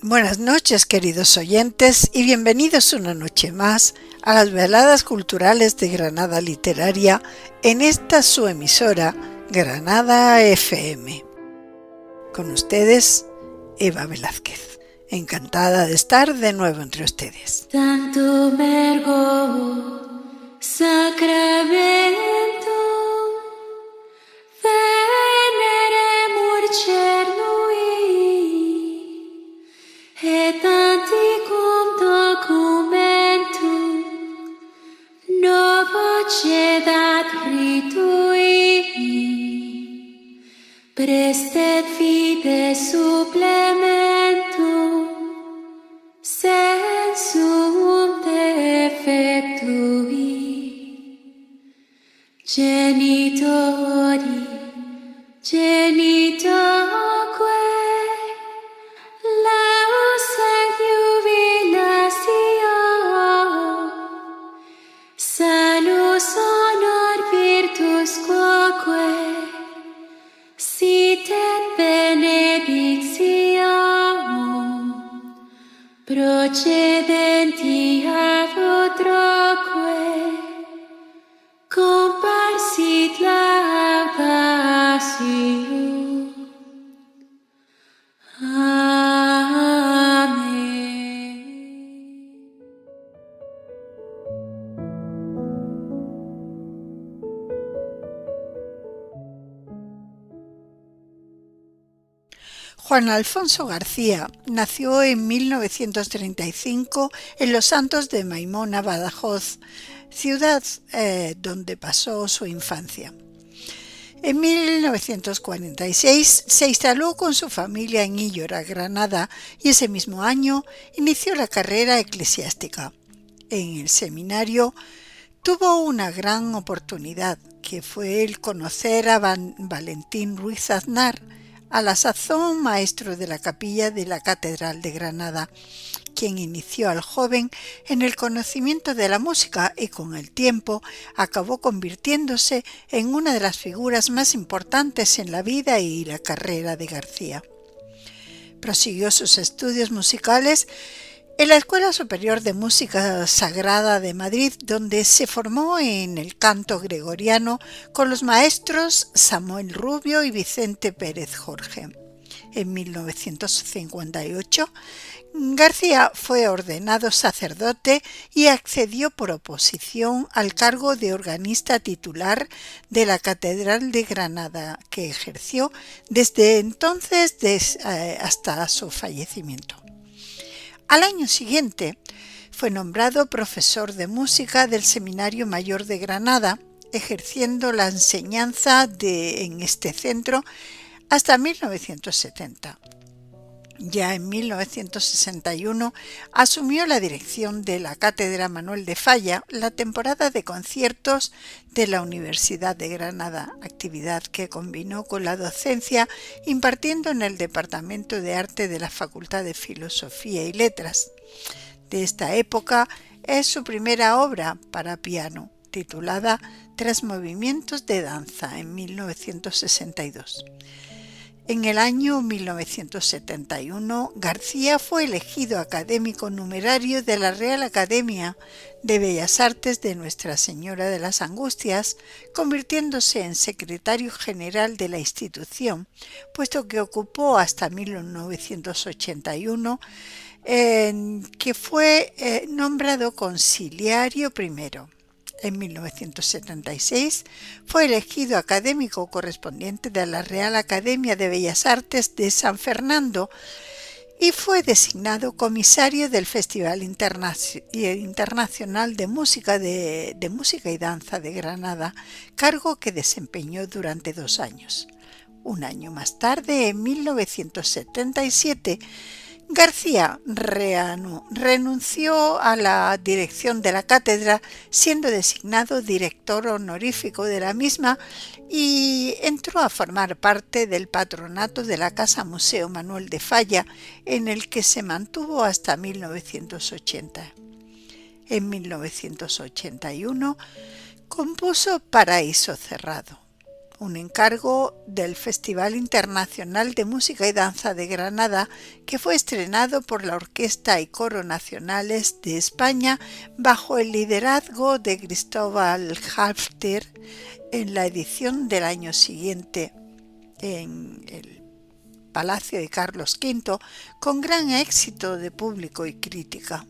Buenas noches, queridos oyentes, y bienvenidos una noche más a las veladas culturales de Granada Literaria en esta su emisora, Granada FM. Con ustedes, Eva Velázquez. Encantada de estar de nuevo entre ustedes. Tanto verbo, sacramento, veneremur cernui, et anticum documentum, novo cedat ritui, prestet fide supplementum, sensum defectui, genitori, genitoque, laus et jubilatio, salus honor virtus quoque, sit et benedictionem, procedenti ad utroque, comparsit laudatio. Amen. Juan Alfonso García nació en 1935 en Los Santos de Maimona, Badajoz, ciudad donde pasó su infancia. En 1946 se instaló con su familia en Illora, Granada, y ese mismo año inició la carrera eclesiástica. En el seminario tuvo una gran oportunidad, que fue el conocer a Valentín Ruiz Aznar, a la sazón maestro de la capilla de la Catedral de Granada, quien inició al joven en el conocimiento de la música y con el tiempo acabó convirtiéndose en una de las figuras más importantes en la vida y la carrera de García. Prosiguió sus estudios musicales en la Escuela Superior de Música Sagrada de Madrid, donde se formó en el canto gregoriano con los maestros Samuel Rubio y Vicente Pérez Jorge. En 1958, García fue ordenado sacerdote y accedió por oposición al cargo de organista titular de la Catedral de Granada, que ejerció desde entonces hasta su fallecimiento. Al año siguiente fue nombrado profesor de música del Seminario Mayor de Granada, ejerciendo la enseñanza en este centro hasta 1970. Ya en 1961 asumió la dirección de la Cátedra Manuel de Falla, la temporada de conciertos de la Universidad de Granada, actividad que combinó con la docencia impartiendo en el Departamento de Arte de la Facultad de Filosofía y Letras. De esta época es su primera obra para piano, titulada Tres movimientos de danza, en 1962. En el año 1971, García fue elegido académico numerario de la Real Academia de Bellas Artes de Nuestra Señora de las Angustias, convirtiéndose en secretario general de la institución, puesto que ocupó hasta 1981, que fue nombrado consiliario primero. En 1976 fue elegido académico correspondiente de la Real Academia de Bellas Artes de San Fernando y fue designado comisario del Festival Internacional de Música y Danza de Granada, cargo que desempeñó durante 2 años. Un año más tarde, en 1977, García renunció a la dirección de la cátedra, siendo designado director honorífico de la misma, y entró a formar parte del patronato de la Casa Museo Manuel de Falla, en el que se mantuvo hasta 1980. En 1981 compuso Paraíso Cerrado, un encargo del Festival Internacional de Música y Danza de Granada, que fue estrenado por la Orquesta y Coro Nacionales de España bajo el liderazgo de Cristóbal Halffter en la edición del año siguiente en el Palacio de Carlos V, con gran éxito de público y crítica.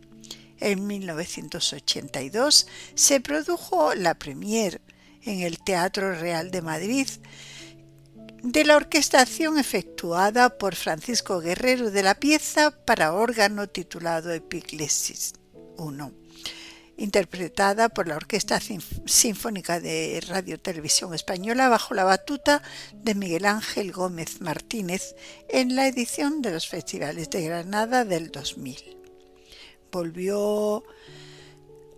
En 1982 se produjo la premier en el Teatro Real de Madrid de la orquestación efectuada por Francisco Guerrero de la pieza para órgano titulado Epíclesis I, interpretada por la Orquesta Sinfónica de Radio Televisión Española bajo la batuta de Miguel Ángel Gómez Martínez en la edición de los Festivales de Granada del 2000. Volvió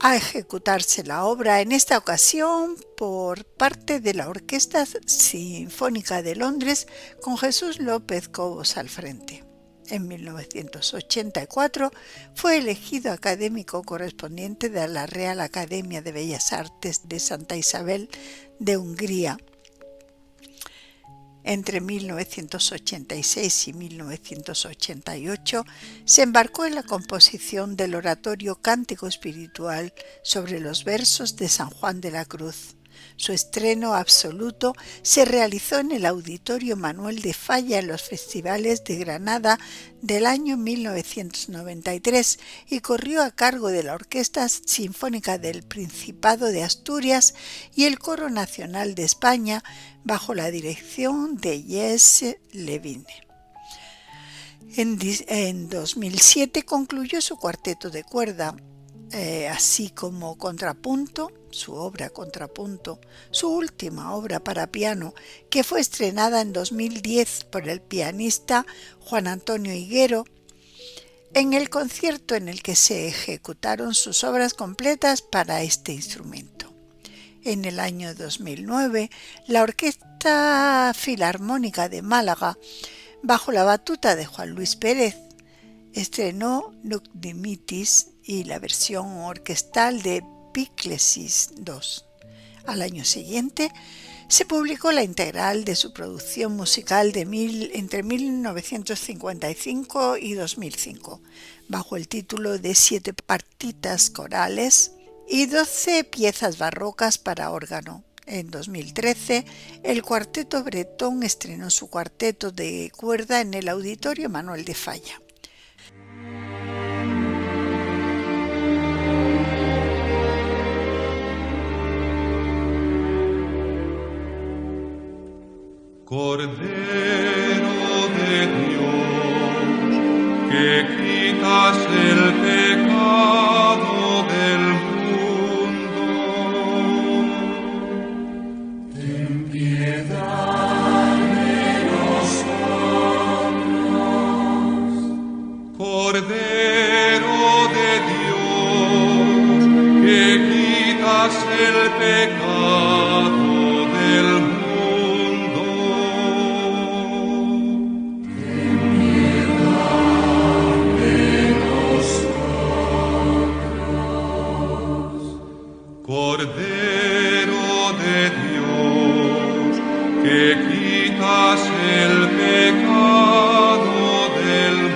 a ejecutarse la obra, en esta ocasión por parte de la Orquesta Sinfónica de Londres, con Jesús López Cobos al frente. En 1984 fue elegido académico correspondiente de la Real Academia de Bellas Artes de Santa Isabel de Hungría. Entre 1986 y 1988 se embarcó en la composición del oratorio Cántico Espiritual sobre los versos de San Juan de la Cruz. Su estreno absoluto se realizó en el Auditorio Manuel de Falla en los Festivales de Granada del año 1993 y corrió a cargo de la Orquesta Sinfónica del Principado de Asturias y el Coro Nacional de España bajo la dirección de Jesse Levine. En 2007 concluyó su cuarteto de cuerda, así como Contrapunto, su obra Contrapunto, su última obra para piano, que fue estrenada en 2010 por el pianista Juan Antonio Higuero, en el concierto en el que se ejecutaron sus obras completas para este instrumento. En el año 2009, la Orquesta Filarmónica de Málaga, bajo la batuta de Juan Luis Pérez, estrenó Nunc Dimittis y la versión orquestal de Epíclesis II. Al año siguiente se publicó la integral de su producción musical entre 1955 y 2005, bajo el título de 7 partitas corales y 12 piezas barrocas para órgano. En 2013, el Cuarteto Bretón estrenó su cuarteto de cuerda en el Auditorio Manuel de Falla. Cordero de Dios, que quitas el pecado del mundo, ten piedad de nosotros. Cordero de Dios, que quitas el pecado del mundo, Cordero de Dios, que quitas el pecado del mundo.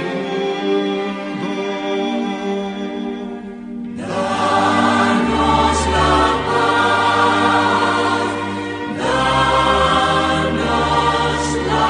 Danos la paz, danos la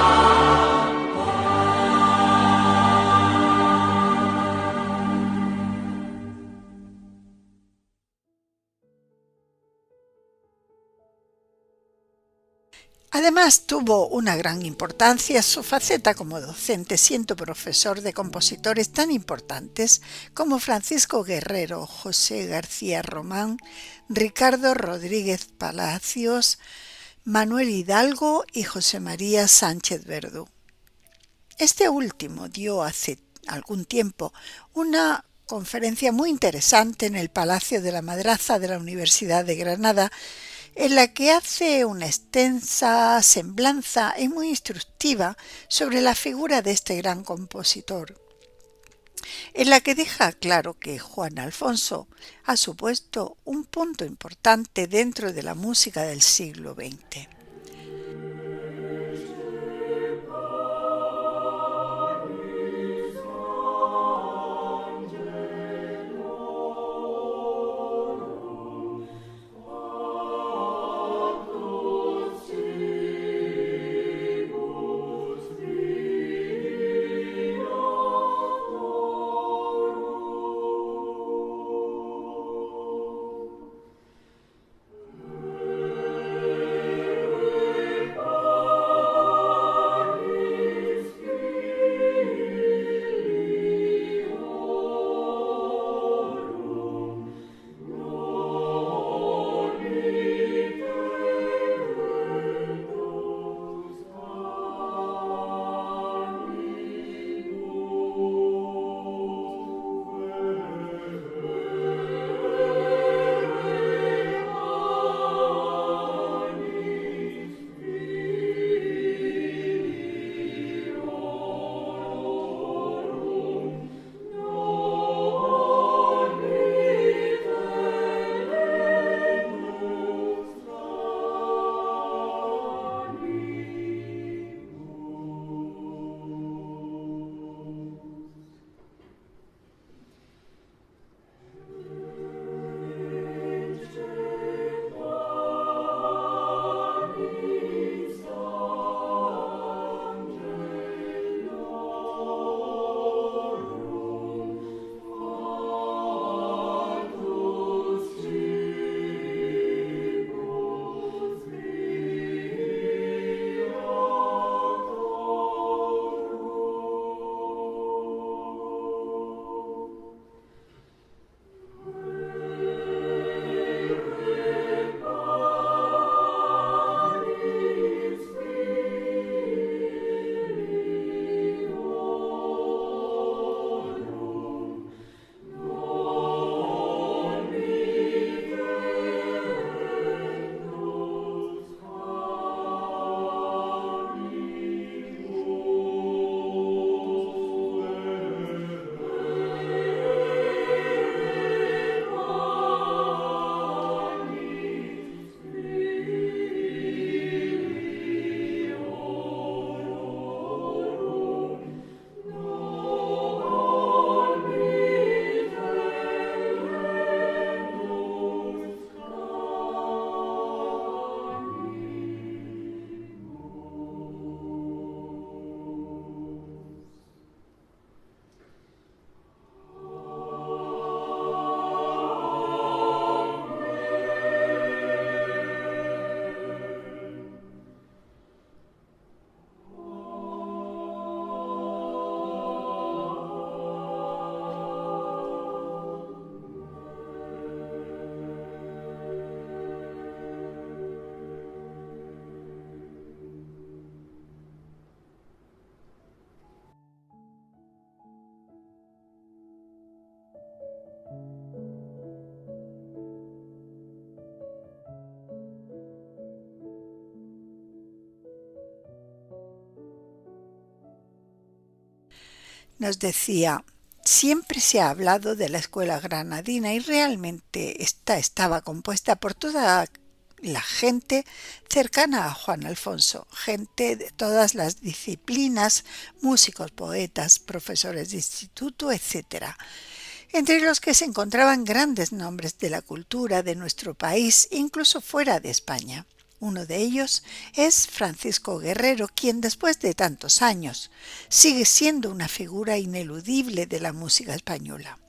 Además, tuvo una gran importancia su faceta como docente, siendo profesor de compositores tan importantes como Francisco Guerrero, José García Román, Ricardo Rodríguez Palacios, Manuel Hidalgo y José María Sánchez Verdú. Este último dio hace algún tiempo una conferencia muy interesante en el Palacio de la Madraza de la Universidad de Granada, en la que hace una extensa semblanza y muy instructiva sobre la figura de este gran compositor, en la que deja claro que Juan Alfonso ha supuesto un punto importante dentro de la música del siglo XX. Nos decía: siempre se ha hablado de la escuela granadina y realmente esta estaba compuesta por toda la gente cercana a Juan Alfonso, gente de todas las disciplinas, músicos, poetas, profesores de instituto, etc., entre los que se encontraban grandes nombres de la cultura de nuestro país, incluso fuera de España. Uno de ellos es Francisco Guerrero, quien después de tantos años sigue siendo una figura ineludible de la música española.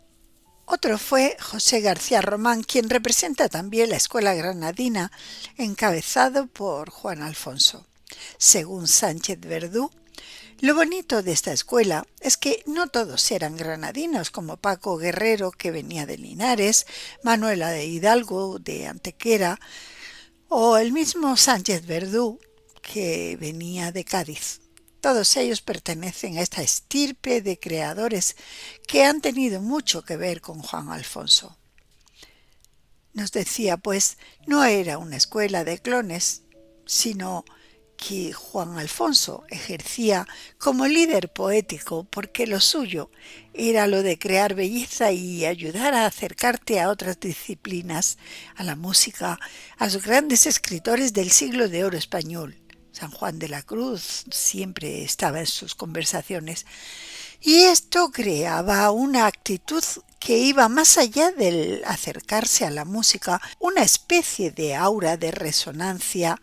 Otro fue José García Román, quien representa también la escuela granadina, encabezado por Juan Alfonso. Según Sánchez Verdú, lo bonito de esta escuela es que no todos eran granadinos, como Paco Guerrero, que venía de Linares, Manuela de Hidalgo, de Antequera, o el mismo Sánchez Verdú, que venía de Cádiz. Todos ellos pertenecen a esta estirpe de creadores que han tenido mucho que ver con Juan Alfonso. Nos decía, pues, no era una escuela de clones, sino que Juan Alfonso ejercía como líder poético, porque lo suyo era lo de crear belleza y ayudar a acercarte a otras disciplinas, a la música, a los grandes escritores del siglo de oro español. San Juan de la Cruz siempre estaba en sus conversaciones, y esto creaba una actitud que iba más allá del acercarse a la música, una especie de aura de resonancia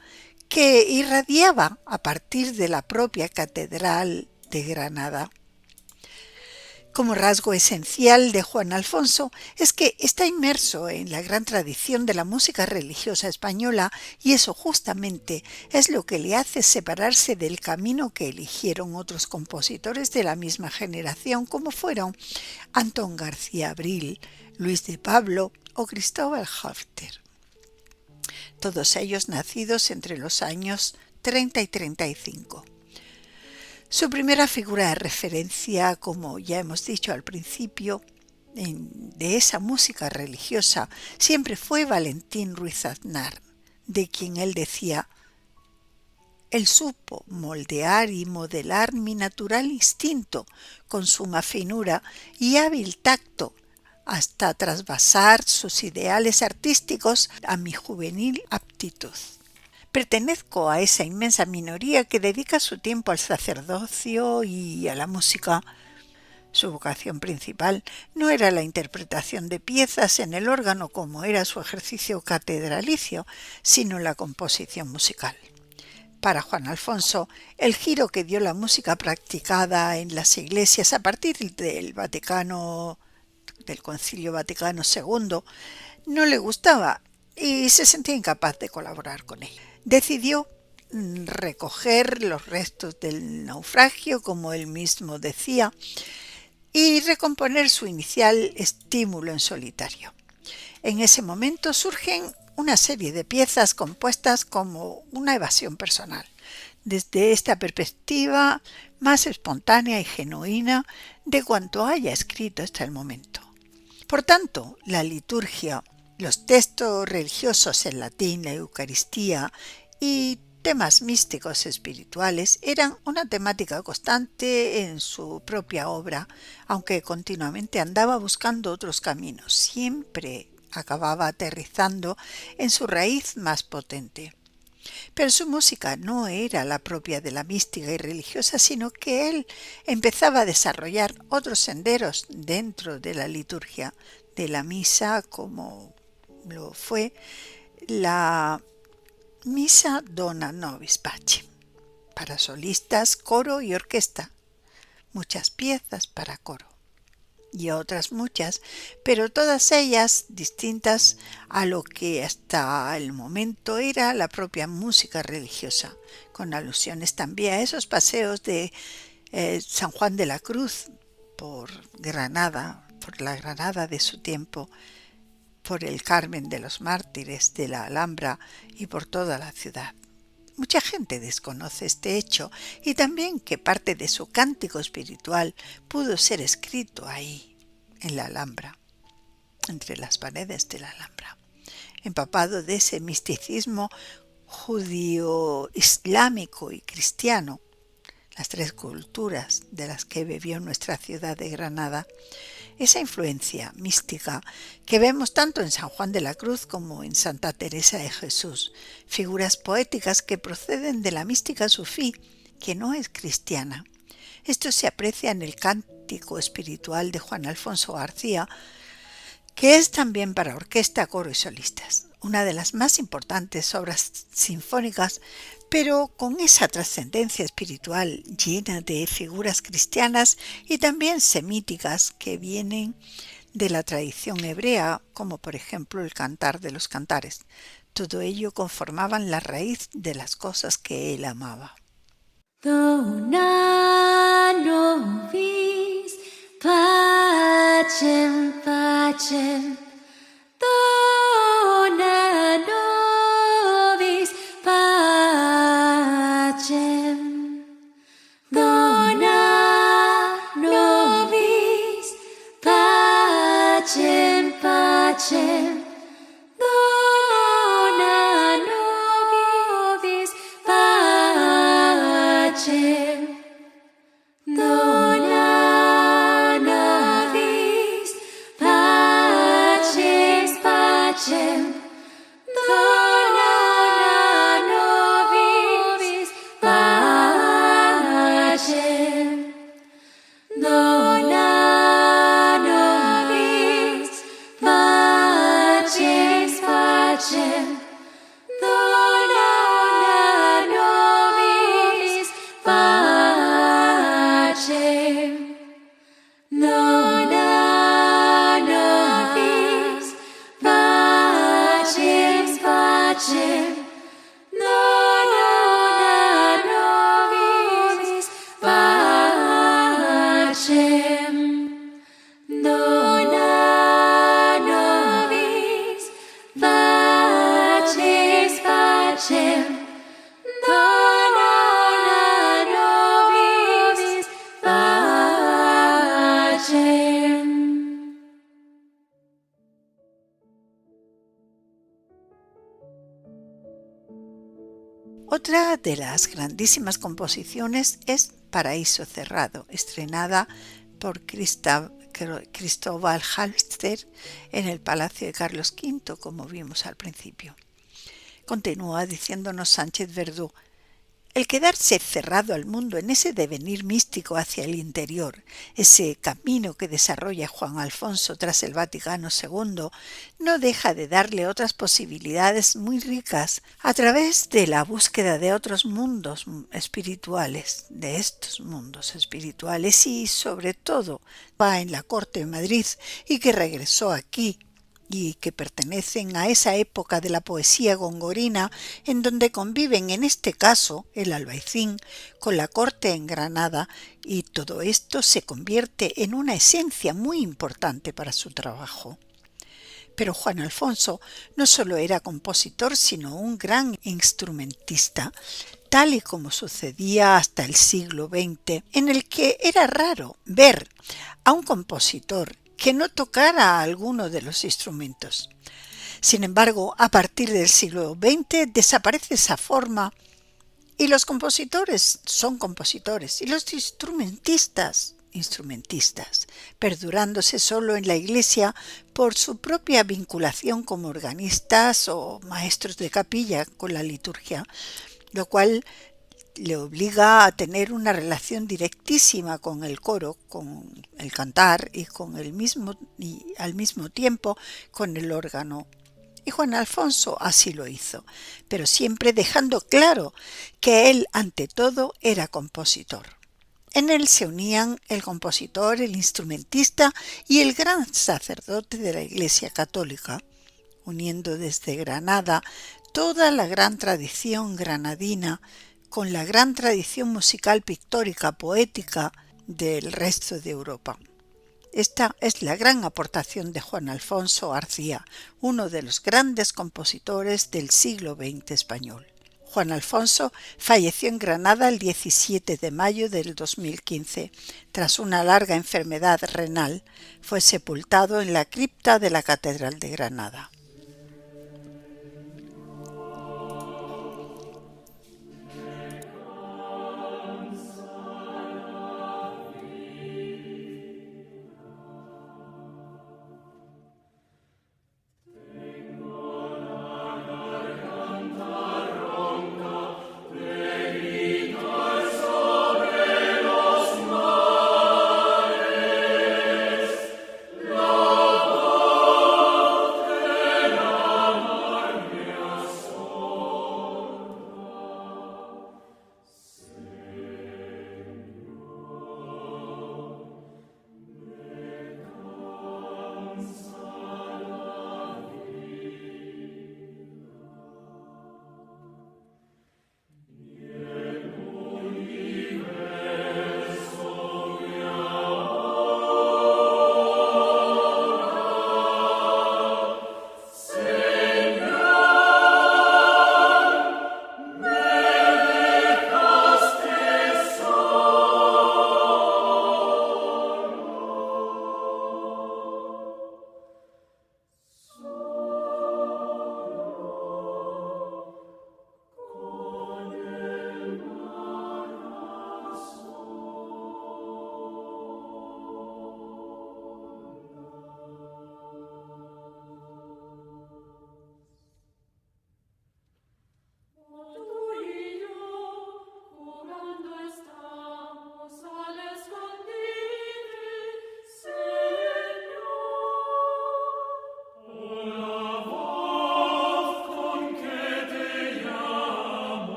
que irradiaba a partir de la propia Catedral de Granada. Como rasgo esencial de Juan Alfonso es que está inmerso en la gran tradición de la música religiosa española, y eso justamente es lo que le hace separarse del camino que eligieron otros compositores de la misma generación, como fueron Antón García Abril, Luis de Pablo o Cristóbal Halffter. Todos ellos nacidos entre los años 30 y 35. Su primera figura de referencia, como ya hemos dicho al principio, de esa música religiosa, siempre fue Valentín Ruiz Aznar, de quien él decía: él supo moldear y modelar mi natural instinto con suma finura y hábil tacto, hasta trasvasar sus ideales artísticos a mi juvenil aptitud. Pertenezco a esa inmensa minoría que dedica su tiempo al sacerdocio y a la música. Su vocación principal no era la interpretación de piezas en el órgano, como era su ejercicio catedralicio, sino la composición musical. Para Juan Alfonso, el giro que dio la música practicada en las iglesias a partir del Concilio Vaticano II, no le gustaba y se sentía incapaz de colaborar con ella. Decidió recoger los restos del naufragio, como él mismo decía, y recomponer su inicial estímulo en solitario. En ese momento surgen una serie de piezas compuestas como una evasión personal, desde esta perspectiva más espontánea y genuina de cuanto haya escrito hasta el momento. Por tanto, la liturgia, los textos religiosos en latín, la Eucaristía y temas místicos espirituales eran una temática constante en su propia obra, aunque continuamente andaba buscando otros caminos. Siempre acababa aterrizando en su raíz más potente. Pero su música no era la propia de la mística y religiosa, sino que él empezaba a desarrollar otros senderos dentro de la liturgia, de la misa, como lo fue la Misa Dona Nobis Pacem, para solistas, coro y orquesta, muchas piezas para coro y otras muchas, pero todas ellas distintas a lo que hasta el momento era la propia música religiosa, con alusiones también a esos paseos de San Juan de la Cruz por Granada, por la Granada de su tiempo, por el Carmen de los Mártires de la Alhambra y por toda la ciudad. Mucha gente desconoce este hecho y también que parte de su cántico espiritual pudo ser escrito ahí, en la Alhambra, entre las paredes de la Alhambra, empapado de ese misticismo judío, islámico y cristiano. las tres culturas de las que bebió nuestra ciudad de Granada, esa influencia mística que vemos tanto en San Juan de la Cruz como en Santa Teresa de Jesús, figuras poéticas que proceden de la mística sufí, que no es cristiana. Esto se aprecia en el cántico espiritual de Juan Alfonso García, que es también para orquesta, coro y solistas, una de las más importantes obras sinfónicas, pero con esa trascendencia espiritual llena de figuras cristianas y también semíticas que vienen de la tradición hebrea, como por ejemplo el Cantar de los Cantares. Todo ello conformaban la raíz de las cosas que él amaba. Dona nobis pacem, pacem. Dona nobis pacem. Dona nobis pacem, pacem. Dona nobis pacem. Dona nobis paces, pacem. Dona nobis pacem. Dona nobis paces, pacem. Dona nobis pacem. Dona nobis paces, pacem. Dona nobis pacem. Dona nobis paces, pacem. Dona nobis pacem. Otra de las grandísimas composiciones es Paraíso Cerrado, estrenada por Cristóbal Halffter en el Palacio de Carlos V, como vimos al principio. Continúa diciéndonos Sánchez Verdú: el quedarse cerrado al mundo en ese devenir místico hacia el interior, ese camino que desarrolla Juan Alfonso tras el Vaticano II, no deja de darle otras posibilidades muy ricas a través de la búsqueda de otros mundos espirituales, de estos mundos espirituales, y sobre todo va en la corte de Madrid y que regresó aquí, y que pertenecen a esa época de la poesía gongorina en donde conviven en este caso el Albaicín con la corte en Granada, y todo esto se convierte en una esencia muy importante para su trabajo. Pero Juan Alfonso no solo era compositor, sino un gran instrumentista, tal y como sucedía hasta el siglo XX, en el que era raro ver a un compositor que no tocara alguno de los instrumentos. Sin embargo, a partir del siglo XX desaparece esa forma y los compositores son compositores y los instrumentistas, perdurándose solo en la Iglesia por su propia vinculación como organistas o maestros de capilla con la liturgia, lo cual le obliga a tener una relación directísima con el coro, con el cantar y al mismo tiempo con el órgano. Y Juan Alfonso así lo hizo, pero siempre dejando claro que él ante todo era compositor. En él se unían el compositor, el instrumentista y el gran sacerdote de la Iglesia Católica, uniendo desde Granada toda la gran tradición granadina con la gran tradición musical pictórica poética del resto de Europa. Esta es la gran aportación de Juan Alfonso García, uno de los grandes compositores del siglo XX español. Juan Alfonso falleció en Granada el 17 de mayo del 2015. Tras una larga enfermedad renal, fue sepultado en la cripta de la Catedral de Granada.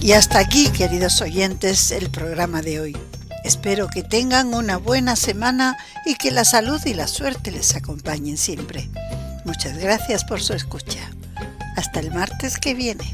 Y hasta aquí, queridos oyentes, el programa de hoy. Espero que tengan una buena semana y que la salud y la suerte les acompañen siempre. Muchas gracias por su escucha. Hasta el martes que viene.